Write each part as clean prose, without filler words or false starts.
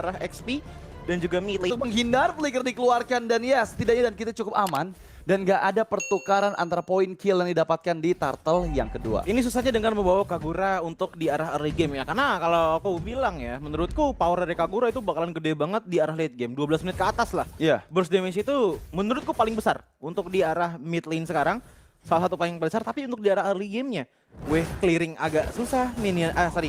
arah XP dan juga mid lane. Untuk menghindar flicker dikeluarkan dan ya setidaknya dan kita cukup aman. Dan gak ada pertukaran antara poin kill yang didapatkan di Turtle yang kedua. Ini susahnya dengan membawa Kagura untuk di arah early game ya. Karena kalau aku bilang ya, menurutku power dari Kagura itu bakalan gede banget di arah late game. 12 menit ke atas lah. Iya. Burst damage itu menurutku paling besar untuk di arah mid lane sekarang. Salah satu paling besar, tapi untuk di arah early game-nya wave clearing agak susah,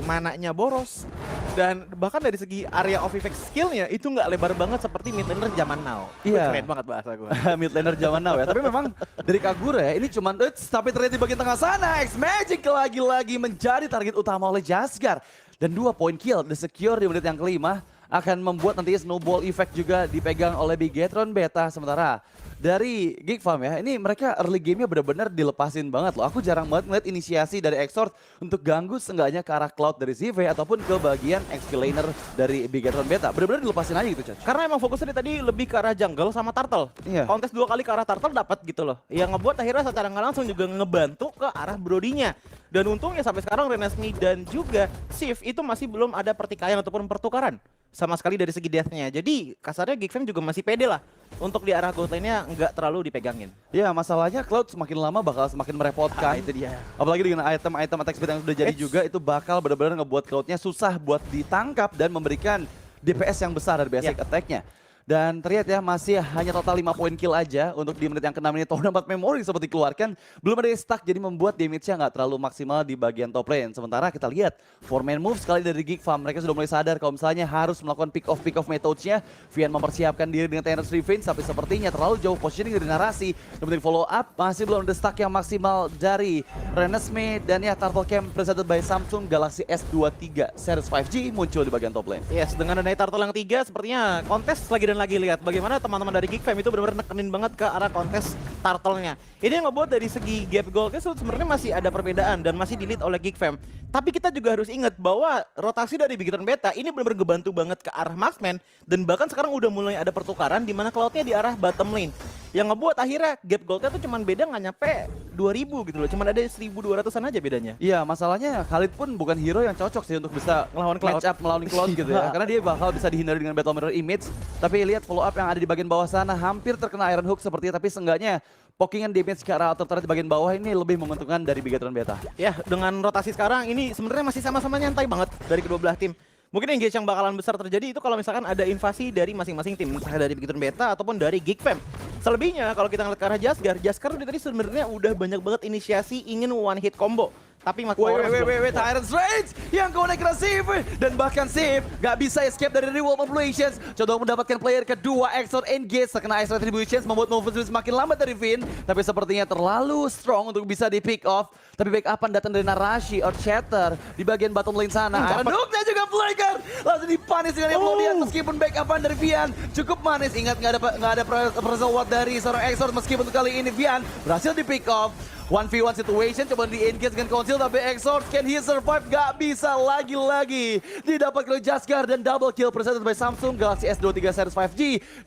mananya boros. Dan bahkan dari segi area of effect skill-nya itu nggak lebar banget seperti mid laner zaman now. Iya. Keren banget bahasa gue. Mid laner zaman now ya. Tapi memang dari Kagura ya, ini cuman tapi ternyata di bagian tengah sana X-Magic lagi-lagi menjadi target utama oleh Jasgar. Dan 2 poin kill, the secure di menit yang kelima akan membuat nantinya snowball effect juga dipegang oleh Bigetron Beta. Sementara dari Geek Farm ya, ini mereka early game-nya benar-benar dilepasin banget loh. Aku jarang banget ngeliat inisiasi dari Exort untuk ganggu seenggaknya ke arah Cloud dari CV ataupun ke bagian XP laner dari Bigetron Beta. Benar-benar dilepasin aja gitu, Chan. Karena emang fokusnya tadi lebih ke arah jungle sama turtle. Iya. Kontes 2 kali ke arah turtle dapat gitu loh. Yang ngebuat akhirnya secara nggak langsung juga ngebantu ke arah Brodinya. Dan untungnya sampai sekarang Renesmee dan juga Sif itu masih belum ada pertikaian ataupun pertukaran sama sekali dari segi death-nya. Jadi kasarnya Geek Fam juga masih pede lah untuk di arah gold lane-nya nggak terlalu dipegangin. Ya masalahnya Cloud semakin lama bakal semakin merepotkan. Itu dia. Apalagi dengan item-item attack speed yang sudah jadi juga itu bakal benar-benar ngebuat Cloud-nya susah buat ditangkap dan memberikan DPS yang besar dari basic attack-nya. Dan terlihat ya masih hanya total 5 poin kill aja untuk di menit yang ke-6 ini. Tahun 4 memory seperti dikeluarkan. Belum ada yang stuck jadi membuat damage-nya nggak terlalu maksimal di bagian top lane. Sementara kita lihat 4-man move sekali dari Geek Farm. Mereka sudah mulai sadar kalau misalnya harus melakukan pick off methods-nya. Vian mempersiapkan diri dengan Tyrant's Revenge. Tapi sepertinya terlalu jauh positioning dari narasi. Kemudian follow up masih belum ada stuck yang maksimal dari Renesmee. Dan ya Turtle Camp presented by Samsung Galaxy S23 Series 5G muncul di bagian top lane. Yes, dengan adanya Turtle yang 3 sepertinya kontes lagi dan lagi lihat bagaimana teman-teman dari Geek Fam itu benar-benar nekenin banget ke arah kontes Turtle-nya. Ini yang ngebuat dari segi gap goal-nya sebenarnya masih ada perbedaan dan masih di-lead oleh Geek Fam. Tapi kita juga harus ingat bahwa rotasi dari Bigetron Beta ini benar-benar ngebantu banget ke arah Marksman dan bahkan sekarang udah mulai ada pertukaran di mana Cloud-nya di arah bottom lane. Yang ngebuat akhirnya gap gold-nya tuh cuman beda nggak nyampe 2000 gitu loh, cuman ada 1200-an aja bedanya. Iya, masalahnya Khalid pun bukan hero yang cocok sih untuk bisa Ngelawan Cloud. match up melawan Cloud gitu ya. Karena dia bakal bisa dihindari dengan Battle Mirror Image. Tapi lihat follow up yang ada di bagian bawah sana hampir terkena Iron Hook seperti tapi seenggaknya pokingan damage ke arah outer turret di bagian bawah ini lebih menguntungkan dari Bigetron Beta. Ya, dengan rotasi sekarang ini sebenarnya masih sama-sama nyantai banget dari kedua belah tim. Mungkin engage yang bakalan besar terjadi itu kalau misalkan ada invasi dari masing-masing tim, entah dari Bigetron Beta ataupun dari Geek Fam. Selebihnya kalau kita ngeliat ke arah Jasgar tadi sebenarnya udah banyak banget inisiasi ingin one hit combo. Tapi Wait, Tyrant's Rage yang connect ke CV dan bahkan Sif gak bisa escape dari Reworld Populations. Coba mendapatkan player kedua Exort engage terkena Ice Retributions membuat Novus semakin lambat dari Vin. Tapi sepertinya terlalu strong untuk bisa di pick off. Tapi backupan datang dari Narashi or Shatter di bagian bottom lane sana. Iron Hook-nya juga flicker langsung dipanis dengan Emplodian meskipun backupan dari Vian cukup manis. Ingat nggak ada Presal Ward dari seorang Exort meskipun untuk kali ini Vian berhasil di pick off. 1v1 situation, coba di-engage dengan Conceal, tapi Exort can he survive? Gak bisa lagi-lagi. Didapat oleh Jasgar dan double kill presented by Samsung Galaxy S23 Series 5G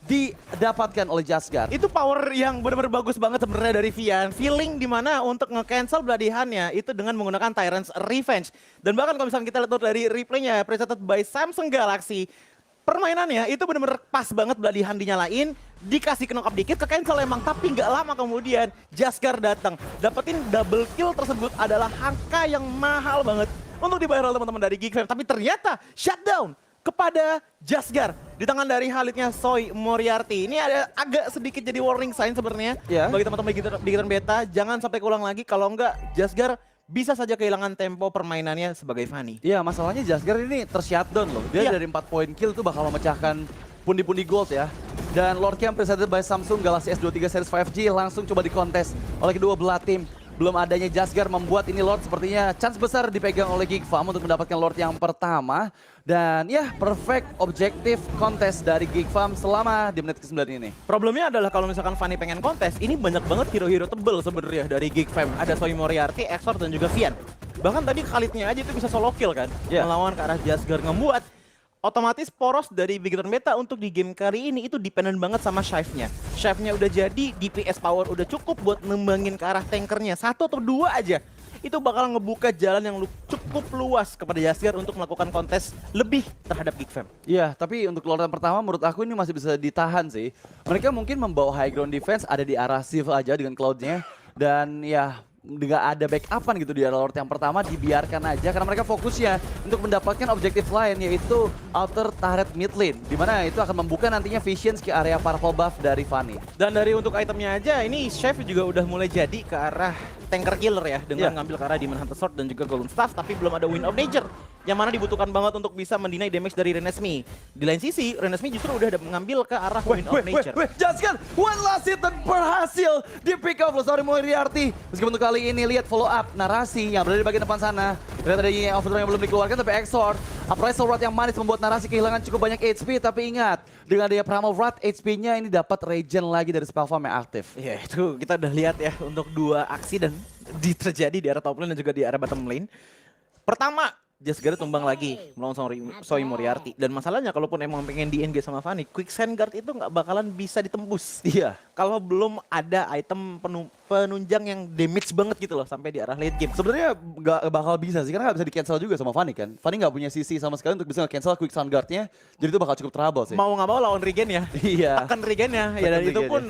didapatkan oleh Jasgar. Itu power yang benar-benar bagus banget sebenarnya dari Vian. Feeling dimana untuk nge-cancel beladihannya itu dengan menggunakan Tyrant's Revenge. Dan bahkan kalau misalnya kita lihat dari replaynya presented by Samsung Galaxy, permainannya itu benar-benar pas banget beladihan dinyalain, dikasih knock up dikit ke cancel emang, tapi nggak lama kemudian Jasgar datang. Dapetin double kill tersebut adalah angka yang mahal banget untuk dibayar oleh teman-teman dari Geek Fam. Tapi ternyata shutdown kepada Jasgar di tangan dari Khalidnya Soy Moriarty. Ini ada agak sedikit jadi warning sign sebenarnya bagi teman-teman Bigetron Beta. Jangan sampai keulang lagi, kalau enggak Jasgar bisa saja kehilangan tempo permainannya sebagai Fanny. Iya, masalahnya Jasgar ini tershutdown loh. Dia dari 4 poin kill tuh bakal memecahkan pundi-pundi gold ya. Dan Lord Camp presented by Samsung Galaxy S23 Series 5G langsung coba dikontes oleh kedua belah tim. Belum adanya Jasgar membuat ini Lord sepertinya chance besar dipegang oleh Geek Farm untuk mendapatkan Lord yang pertama. Dan ya perfect objektif kontes dari Geek Farm selama di menit ke-9 ini. Problemnya adalah kalau misalkan Fanny pengen kontes, ini banyak banget hero-hero tebel sebenarnya dari Geek Fam. Ada Soy Moriarty, Exort dan juga Vian. Bahkan tadi Khalidnya aja itu bisa solo kill kan, melawan ke arah Jasgar, ngebuat otomatis poros dari Bigetron Beta untuk di game kali ini itu dependent banget sama Shive-nya. Shive-nya udah jadi, DPS power udah cukup buat nembangin ke arah tankernya. 1 atau 2 aja. itu bakal ngebuka jalan yang cukup luas kepada Jaskier untuk melakukan kontes lebih terhadap Geek Fam. Iya, tapi untuk Lord yang pertama menurut aku ini masih bisa ditahan sih. Mereka mungkin membawa high ground defense ada di arah Sif aja dengan Cloud-nya. Dan ya nggak ada backupan gitu di arah Lord yang pertama, dibiarkan aja karena mereka fokusnya untuk mendapatkan objektif lain yaitu outer turret mid lane, dimana itu akan membuka nantinya visions ke area purple buff dari Fanny. Dan dari untuk itemnya aja, ini Chef juga udah mulai jadi ke arah tanker killer ya, dengan ngambil ke arah Demon Hunter Sword dan juga Golden Staff, tapi belum ada Wind of Nature yang mana dibutuhkan banget untuk bisa mendinai damage dari Renesmee. Di lain sisi, Renesmee justru udah ada mengambil ke arah Wind of Nature. Jaskan, one last hit dan berhasil di pick off loh, sorry Moriarty. Meskipun untuk kali ini lihat follow up narasi yang berada di bagian depan sana. Ternyata ada Overthrow yang belum dikeluarkan, tapi Exort Appraisal Rod yang manis membuat narasi kehilangan cukup banyak HP, tapi ingat, dengan dia Primal Rod, HP-nya ini dapat regen lagi dari spell farm yang aktif. Iya, itu kita udah lihat ya untuk dua aksi dan terjadi di arah top lane dan juga di arah bottom lane. Pertama, Jaskier tumbang lagi melawan Soi Moriarty. Dan masalahnya kalaupun emang pengen di-engage sama Fanny, Quicksand Guard itu nggak bakalan bisa ditembus. Iya. Kalau belum ada item penunjang yang damage banget gitu loh sampai di arah late game. Sebenarnya nggak bakal bisa sih, karena nggak bisa di-cancel juga sama Fanny kan. Fanny nggak punya CC sama sekali untuk bisa nge-cancel Quicksand Guard-nya, jadi itu bakal cukup trouble sih. Mau nggak mau lawan regen ya. Iya. Akan regen ya. Ya dan Akan itu regen pun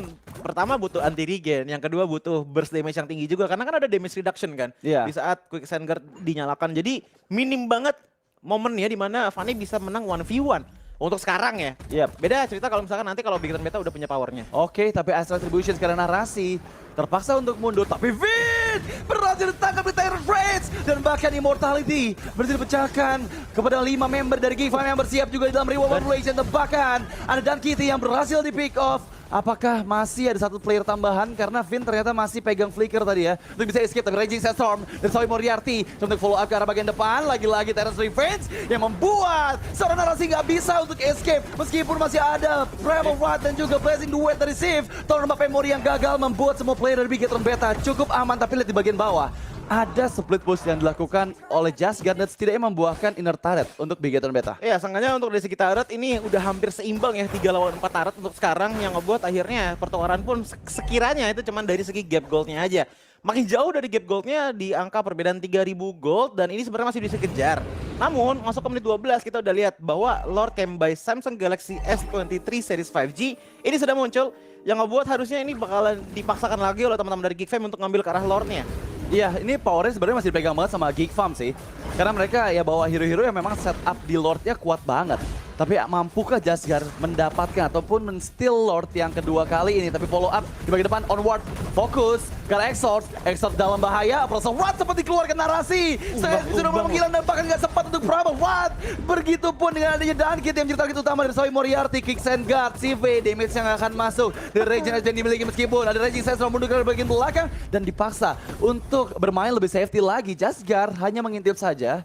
pertama butuh anti regen, yang kedua butuh burst damage yang tinggi juga karena kan ada damage reduction kan. Iya. Di saat Quicksand Guard dinyalakan. Jadi minim banget momennya di mana Fanny bisa menang 1v1 untuk sekarang ya. Yep. Beda cerita kalau misalkan nanti kalau Big Turn Beta udah punya powernya. Oke, tapi Astral Retribution sekarang narasi terpaksa untuk mundur, tapi Vin berhasil ditangkap di Tyrant Rage dan bahkan Immortality berhasil dipecahkan kepada 5 member dari Geek Fam yang bersiap juga di dalam Reward Population. Bahkan ada Dan Kitty yang berhasil di pick off. Apakah masih ada satu player tambahan karena Vin ternyata masih pegang flicker tadi ya untuk bisa escape, tapi Raging Sandstorm dan Soi Moriarty untuk follow up ke arah bagian depan. Lagi-lagi Tyrant's Revenge yang membuat seorang narasi nggak bisa untuk escape meskipun masih ada Primal Rod dan juga Blazing Duet dari Sif. Tornado Mbappe Mori yang gagal membuat semua player dari Big Turn Beta cukup aman, tapi lihat di bagian bawah ada split push yang dilakukan oleh Jaskier dan setidaknya membuahkan inner turret untuk Big Turn Beta. Iya, seenggaknya untuk dari segi turret ini udah hampir seimbang ya 3 lawan 4 turret untuk sekarang yang ngebuat akhirnya pertukaran pun sekiranya itu cuman dari segi gap goldnya aja. Makin jauh dari gap goldnya di angka perbedaan 3000 gold dan ini sebenarnya masih bisa kejar. Namun masuk ke menit 12 kita udah lihat bahwa Lord Cam by Samsung Galaxy S23 Series 5G ini sudah muncul yang ngebuat harusnya ini bakalan dipaksakan lagi oleh teman-teman dari Geek Fam untuk ngambil ke arah Lordnya. Iya, ini powernya sebenarnya masih dipegang banget sama Geek Farm sih. Karena mereka ya bawa hero-hero yang memang setup di Lordnya kuat banget. Tapi mampukah Jaskier mendapatkan ataupun men-steal Lord yang kedua kali ini? Tapi follow up di bagian depan, onward, fokus ke Exort. Exort dalam bahaya, Appraisal Rod sempat dikeluarkan narasi. Saya sudah menghilang dan bahkan nggak sempat untuk Primal Rod. Begitupun dengan adanya Dunkit yang menjadi target utama dari Soi Moriarty, Quicksand Guard, CV, damage yang akan masuk. Dan Regen yang dimiliki meskipun ada Raging Sandstorm mundur ke bagian belakang dan dipaksa untuk bermain lebih safety lagi. Jaskier hanya mengintip saja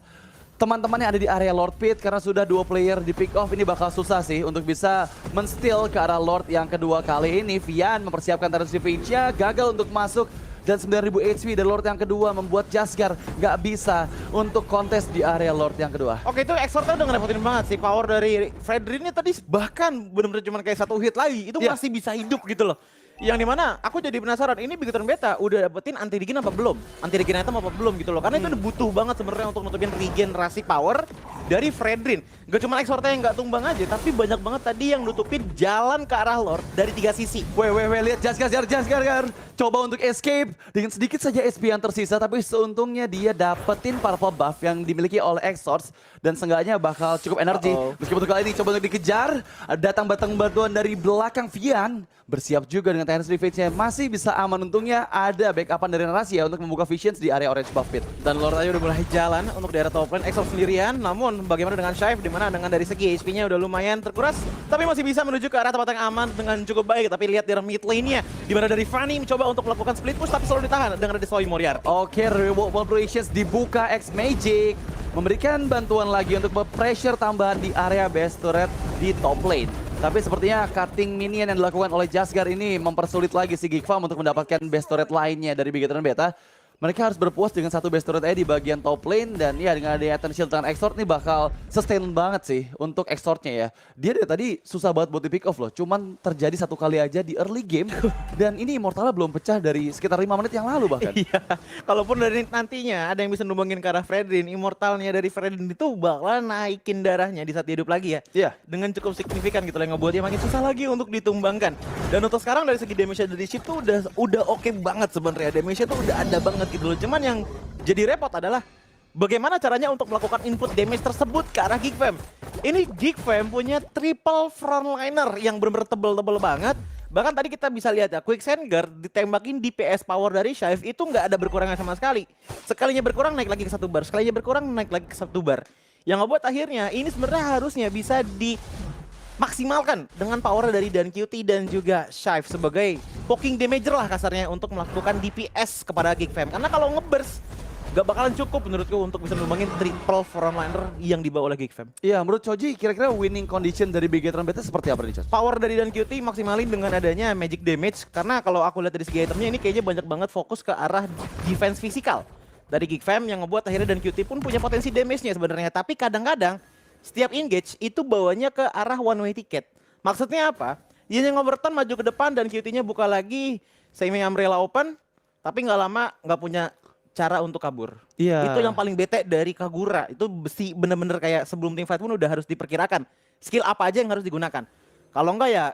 teman-teman yang ada di area Lord Pit karena sudah 2 player di pick off. Ini bakal susah sih untuk bisa men-steal ke arah Lord yang kedua kali ini. Vian mempersiapkan Tyrant's Revenge-nya, gagal untuk masuk dan 9000 HP dari Lord yang kedua membuat Jaskier nggak bisa untuk kontes di area Lord yang kedua. Oke, itu Exortnya udah ngerepotin banget sih. Power dari Fredrin ini tadi bahkan bener-bener cuma kayak 1 hit lagi. Itu masih bisa hidup gitu loh. Yang dimana aku jadi penasaran, ini Big Turn Beta udah dapetin anti regen apa belum? Anti regen item apa belum gitu loh. Karena itu udah butuh banget sebenarnya untuk nutupin regenerasi power dari Fredrin. Gak cuma Exortnya yang gak tumbang aja, tapi banyak banget tadi yang nutupin jalan ke arah Lord dari 3 sisi. Lihat Jaskier coba untuk escape dengan sedikit saja SP yang tersisa, tapi seuntungnya dia dapetin purple buff yang dimiliki oleh Exorts dan seenggaknya bakal cukup energi. Meskipun kali ini coba untuk dikejar, datang bantuan dari belakang Vian, bersiap juga dengan Tyrant's Revenge-nya, masih bisa aman. Untungnya ada backupan dari narasi ya untuk membuka visions di area orange buff pit. Dan Lord aja udah mulai jalan untuk daerah top lane, Exort sendirian. Namun bagaimana dengan Shive, dimana dengan dari segi HP-nya udah lumayan terkuras, tapi masih bisa menuju ke arah tempat yang aman dengan cukup baik. Tapi lihat dari mid lane-nya, dimana dari Fanny mencoba untuk melakukan split push, tapi selalu ditahan dengan ada Soi Moriarty. Oke, Reward Operations dibuka X Magic, memberikan bantuan lagi untuk pressure tambahan di area base turret di top lane. Tapi sepertinya cutting minion yang dilakukan oleh Jaskier ini mempersulit lagi si Geek Farm untuk mendapatkan base turret lainnya dari Big Turn Beta. mereka harus berpuas dengan satu base turret di bagian top lane. Dan ya dengan adanya Ethan Shield dengan Exort nih bakal sustain banget sih untuk Exortnya ya. Dia dari tadi susah banget buat di pick off loh. Cuman terjadi satu kali aja di early game. Dan ini Immortalnya belum pecah dari sekitar 5 menit yang lalu bahkan. Iya, kalaupun dari nantinya ada yang bisa numbangin ke arah Fredrin, Immortalnya dari Fredrin itu bakalan naikin darahnya di saat dia hidup lagi ya. Iya. Dengan cukup signifikan gitu lah, yang ngebuat dia makin susah lagi untuk ditumbangkan. Dan untuk sekarang dari segi damage dari Shift tuh udah oke banget sebenarnya. Damage-nya tuh udah ada banget gitu loh. Cuman yang jadi repot adalah bagaimana caranya untuk melakukan input damage tersebut ke arah Geek Fam. Ini Geek Fam punya triple frontliner yang bener-bener tebel-tebel banget. Bahkan tadi kita bisa lihat ya, Quicksand Guard ditembakin DPS power dari Shive itu nggak ada berkurangnya sama sekali. Sekalinya berkurang naik lagi ke 1 bar, sekalinya berkurang naik lagi ke 1 bar. Yang ngebuat akhirnya ini sebenarnya harusnya bisa dimaksimalkan dengan power dari Dan QT dan juga Shive sebagai poking damager lah kasarnya untuk melakukan DPS kepada Geek Fam. Karena kalau ngeburst gak bakalan cukup menurutku untuk bisa numbangin triple frontliner yang dibawa oleh Geek Fam. Iya, menurut Choji kira-kira winning condition dari Bigetron Beta seperti apa nih, Chos? Power dari Dan QT maksimalin dengan adanya magic damage. Karena kalau aku lihat dari segi itemnya ini kayaknya banyak banget fokus ke arah defense fisikal dari Geek Fam yang ngebuat akhirnya Dan QT pun punya potensi damage-nya sebenarnya. Tapi kadang-kadang setiap engage itu bawanya ke arah one way ticket. Maksudnya apa? Dia yang overturn maju ke depan dan QT-nya buka lagi semi umbrella open, tapi nggak lama nggak punya cara untuk kabur. Iya. Itu yang paling bete dari Kagura. Itu besi bener-bener kayak sebelum team fight pun udah harus diperkirakan. Skill apa aja yang harus digunakan. Kalau enggak ya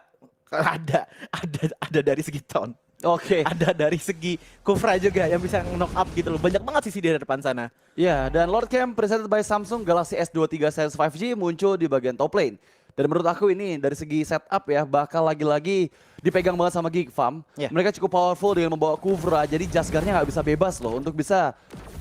ada dari segi taunt. Oke. Ada dari segi Kufra juga yang bisa knock up gitu loh. Banyak banget sisi di depan sana. Ya, dan Lord Camp presented by Samsung Galaxy S23 Series 5G muncul di bagian top lane. Dan menurut aku ini dari segi setup ya bakal lagi-lagi dipegang banget sama Geek Fam. Yeah. Mereka cukup powerful dengan membawa Kuvra, jadi Jasgarnya nggak bisa bebas loh untuk bisa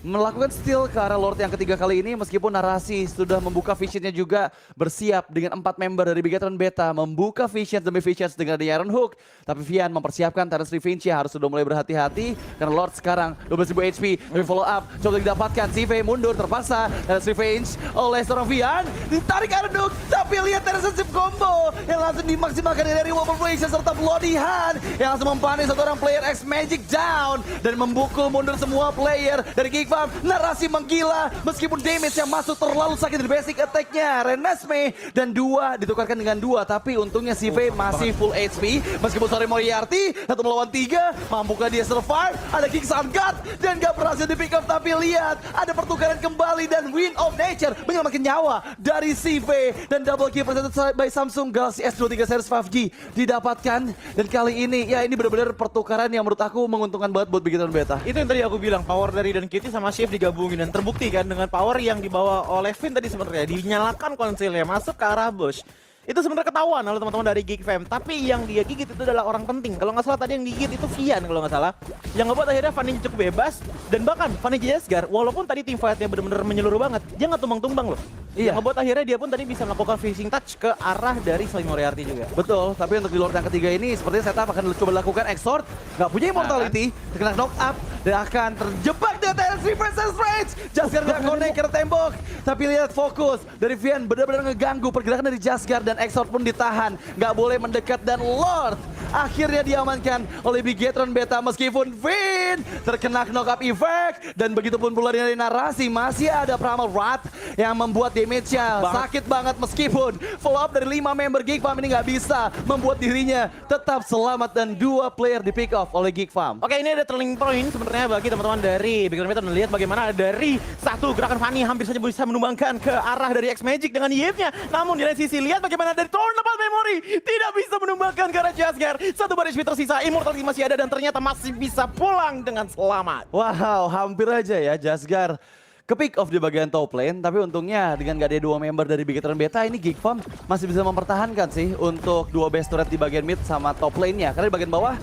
melakukan steal ke arah Lord yang ketiga kali ini. Meskipun narasi sudah membuka visionnya juga bersiap dengan 4 member dari Bigetron Beta membuka vision demi vision dengan The Iron Hook. Tapi Vian mempersiapkan Terence Revenge harus sudah mulai berhati-hati karena Lord sekarang 12.000 HP. Tapi follow up coba didapatkan, CV mundur terpaksa. Terence Revenge oleh seorang Vian ditarik Iron Hook, tapi lihat Terence Sip combo yang langsung dimaksimalkan dari Overflation serta Bloody Hand yang langsung mempanis satu orang player X Magic down dan membukul mundur semua player dari Geek Fam. Narasi menggila meskipun damage yang masuk terlalu sakit dari basic attack-nya Renesmee dan 2 ditukarkan dengan 2, tapi untungnya CV masih full HP meskipun sorry Moriarty 1 melawan 3. Mampukah dia survive? Ada King Guard dan gak berhasil di pick up, tapi lihat ada pertukaran kembali dan Wind of Nature menyelamatkan nyawa dari CV dan double kill presented by Samsung Galaxy S23 Series 5G didapatkan. Dan kali ini ya ini benar-benar pertukaran yang menurut aku menguntungkan banget buat Bigetron Beta. Itu yang tadi aku bilang, power dari Dan Kitty sama Shift digabungin dan terbukti kan dengan power yang dibawa oleh Finn tadi sebenarnya dinyalakan konsilnya masuk ke arah bush. Itu sebenarnya ketahuan oleh teman-teman dari Geek Fam, tapi yang dia gigit itu adalah orang penting. Kalau nggak salah tadi yang digigit itu Vian kalau nggak salah. Yang ngebuat akhirnya Fanny cukup bebas dan bahkan Fanny Jasgar walaupun tadi team fight-nya benar-benar menyeluruh banget, dia nggak tumbang-tumbang loh. Iya. Yang ngebuat akhirnya dia pun tadi bisa melakukan finishing touch ke arah dari Slim Moriarty juga. Betul, tapi untuk di Lord yang ketiga ini sepertinya setup akan coba lakukan Exort. Nggak punya immortality, terkena knock up dan akan terjebak dengan Terence versus Rage. Jasgar nggak connect ke tembok, tapi lihat fokus dari Vian benar-benar ngeganggu pergerakan dari Jasgar dan Exort pun ditahan. Nggak boleh mendekat dan Lord akhirnya diamankan oleh Bigetron Beta meskipun Vin terkena knock up effect dan begitupun pula dari narasi masih ada Primal Wrath yang membuat damage-nya sakit banget meskipun follow up dari 5 member Geek Fam ini nggak bisa membuat dirinya tetap selamat dan 2 player di pick off oleh Geek Fam. Oke, ini ada turning point sebenarnya bagi teman-teman dari Bigetron Beta. Melihat bagaimana dari satu gerakan Fanny hampir saja bisa menumbangkan ke arah dari X Magic dengan Yip-nya. Namun di lain sisi lihat bagaimana dari Tornado Memory tidak bisa menumbangkan ke arah Jasgar. 1 bar HP tersisa, Immortality masih ada dan ternyata masih bisa pulang dengan selamat. Wow, hampir aja ya Jasgar ke pick off di bagian top lane, tapi untungnya dengan gak ada 2 member dari Bigetron Beta ini Geek Fam masih bisa mempertahankan sih untuk 2 base turret di bagian mid sama top lane-nya. Karena di bagian bawah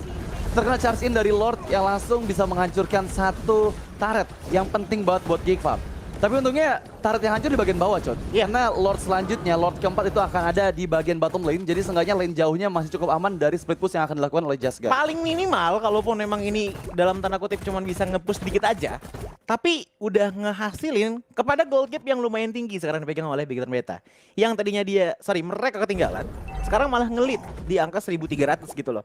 terkena charge in dari Lord yang langsung bisa menghancurkan 1 turret yang penting banget buat Geek Fam. Tapi untungnya turret yang hancur di bagian bawah, Con. Iya. Karena Lord selanjutnya, Lord keempat itu akan ada di bagian bottom lane. Jadi seenggaknya lane jauhnya masih cukup aman dari split push yang akan dilakukan oleh Jasgar. Paling minimal, kalaupun memang ini dalam tanda kutip cuman bisa nge-push dikit aja, tapi udah ngehasilin kepada gold gap yang lumayan tinggi sekarang dipegang oleh Bigetron Beta. Yang tadinya mereka ketinggalan, sekarang malah ngelit di angka 1300 gitu loh.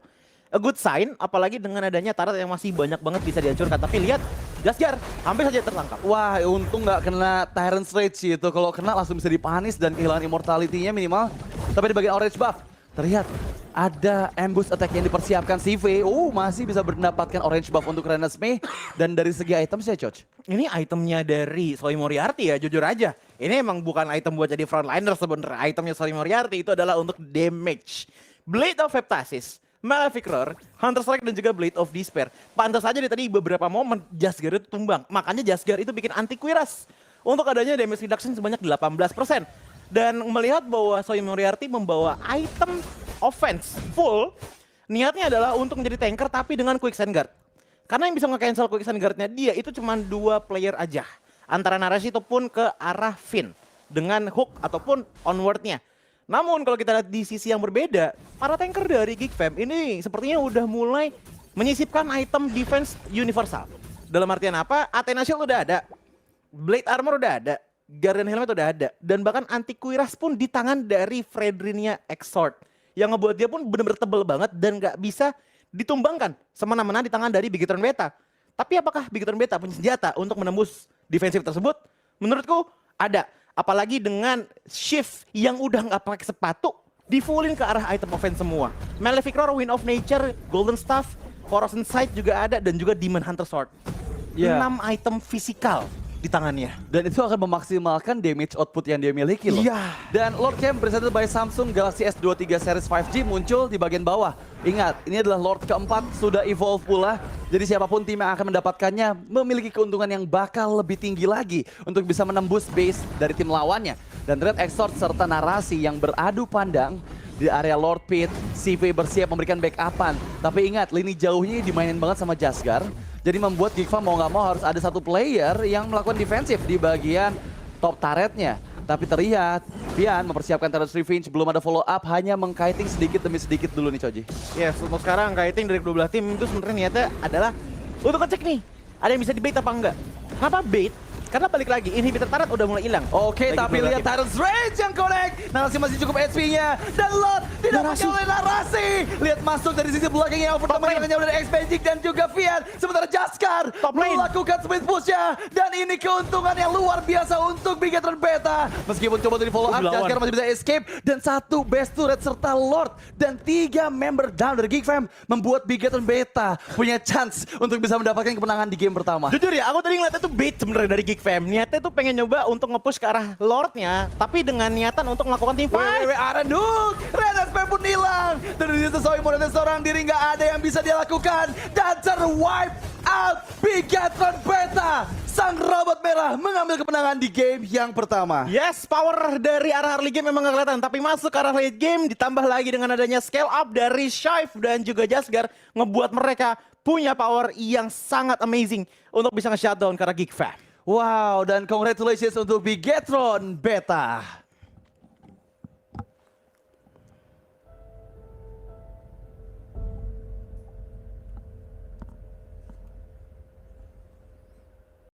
a good sign, apalagi dengan adanya turret yang masih banyak banget bisa dihancurkan. Tapi lihat, Jasgar hampir saja tertangkap. Wah, untung nggak kena Tyrant's Rage itu. Kalau kena langsung bisa dipanis dan kehilangan immortality-nya minimal. Tapi di bagian orange buff, terlihat ada ambush attack yang dipersiapkan CV. Masih bisa mendapatkan orange buff untuk Renesmee. Dan dari segi item sih, Coach. Ini itemnya dari Soy Moriarty ya, jujur aja. Ini emang bukan item buat jadi frontliner sebenarnya. Itemnya Soy Moriarty itu adalah untuk damage. Blade of Heptasis, Malefic Roar, Hunter Strike dan juga Blade of Despair. Pantas aja di tadi beberapa momen Jasgar itu tumbang. Makanya Jasgar itu bikin anti-Quiras. Untuk adanya damage reduction sebanyak 18%. Dan melihat bahwa Soy Moriarty membawa item offense full, niatnya adalah untuk menjadi tanker tapi dengan Quicksand Guard. Karena yang bisa nge-cancel Quicksand Guard-nya dia itu cuma 2 player aja. Antara Narasi ataupun ke arah Finn. Dengan hook ataupun onward-nya. Namun kalau kita lihat di sisi yang berbeda, para tanker dari GigFam ini sepertinya udah mulai menyisipkan item defense universal. Dalam artian apa? Athena Shield udah ada, Blade Armor udah ada, Guardian Helmet udah ada, dan bahkan anti-Quiras pun di tangan dari Fredrinia Exort. Yang ngebuat dia pun bener-bener tebel banget dan gak bisa ditumbangkan semena-mena di tangan dari Bigetron Beta. Tapi apakah Bigetron Beta punya senjata untuk menembus defensif tersebut? Menurutku ada. Apalagi dengan shift yang udah nggak pakai sepatu, di-fullin ke arah item offense semua. Malefic Roar, Wind of Nature, Golden Staff, Corrosion Sight juga ada, dan juga Demon Hunter Sword. 6 item fisikal di tangannya. Dan itu akan memaksimalkan damage output yang dia miliki loh. Iya. Dan Lord Camp presented by Samsung Galaxy S23 Series 5G muncul di bagian bawah. Ingat, ini adalah Lord keempat, sudah evolve pula. Jadi siapapun tim yang akan mendapatkannya memiliki keuntungan yang bakal lebih tinggi lagi untuk bisa menembus base dari tim lawannya. Dan Red Exort serta Narasi yang beradu pandang di area Lord Pit, CV bersiap memberikan backupan. Tapi ingat, lini jauhnya dimainin banget sama Jasgar. Jadi membuat GigFam mau nggak mau harus ada satu player yang melakukan defensif di bagian top turretnya. Tapi terlihat, Vian mempersiapkan turret revenge, belum ada follow up, hanya mengkiting sedikit demi sedikit dulu nih Coji. Yes, untuk sekarang kiting dari kedua belah tim itu sebenarnya niatnya adalah untuk ngecek nih, ada yang bisa di bait apa enggak. Kenapa bait? Karena balik lagi, inhibitor turret udah mulai hilang. Oke, Lagi tapi kedua lihat tim. Tyrant's Rage yang connect. Narasi masih cukup HP-nya. Dan Lot tidak Narasi. pakai oleh Narasi. Lihat masuk dari sisi belakangnya. Over Top lane. dari X-Magic dan juga Vian. Sementara Jaskar Top lane. melakukan split push-nya. Dan ini keuntungan yang luar biasa untuk Bigetron Beta. Meskipun coba untuk di follow up, Dilawan. Jaskar masih bisa escape. Dan satu best turret serta Lord. Dan 3 member down dari GigFam membuat Bigetron Beta punya chance untuk bisa mendapatkan kemenangan di game pertama. Jujur ya, aku tadi ngeliatnya tuh bait sebenarnya dari GigFam. Niatnya tuh pengen nyoba untuk nge-push ke arah Lordnya, tapi dengan niatan untuk melakukan team fight. Arenduk, Renesmee pun hilang. Dan di situ Soy Moriarty seorang diri nggak ada yang bisa dia lakukan. Dan terwipe out Bigetron Beta. Sang robot merah mengambil kemenangan di game yang pertama. Yes, power dari arah early game memang gak kelihatan, tapi masuk ke arah late game ditambah lagi dengan adanya scale up dari Shive dan juga Jasgar ngebuat mereka punya power yang sangat amazing untuk bisa nge-shutdown ke arah GigFam. Wow, dan congratulations untuk Bigetron Beta.